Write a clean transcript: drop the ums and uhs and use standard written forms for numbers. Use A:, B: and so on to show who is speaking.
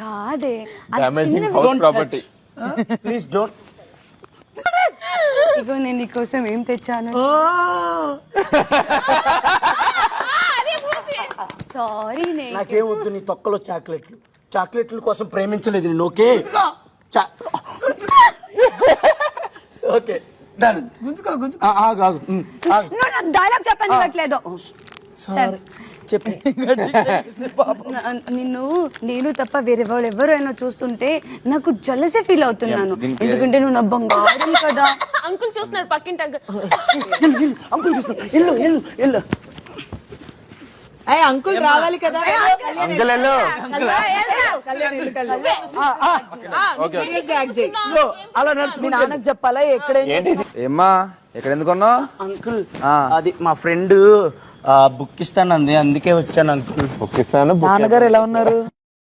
A: కాదే
B: damaging house property.
C: Please don't.
A: ఇగో నేను నీకోసం ఏం తెచ్చాను. సారీ
C: నాకేం వద్దు నీ తొక్కలో చాక్లెట్లు. చాక్లెట్ల కోసం ప్రేమించలేదు నేను. ఓకే ఓకే
A: డైలాగ్ చెప్పలేదు.
C: చెప్పి
A: నిన్ను నేను తప్ప వేరే వాళ్ళు ఎవరైనా చూస్తుంటే నాకు జలసే ఫీల్ అవుతున్నాను. ఎందుకంటే నువ్వు నా బంగారం కదా.
D: అంకుల్ చూస్తున్నాడు పక్కింటి అంకుల్.
C: అంకుల్ చూస్తున్నా. ఎల్లు ఎల్లు ఎల్లు.
E: అంకుల్ రావాలి కదా.
B: అంకుల్ వెళ్ళు.
C: అలా నడుచు.
E: మీ నాన్నకు చెప్పాలా ఎక్కడ
F: ఏమ్మా ఎక్కడ ఎందుకున్నావు?
C: అంకుల్ అది మా ఫ్రెండ్ బుక్ ఇస్తానంది, అందుకే వచ్చాను అంకుల్.
B: బుక్ ఇస్తాను.
E: నాన్నగారు ఎలా ఉన్నారు?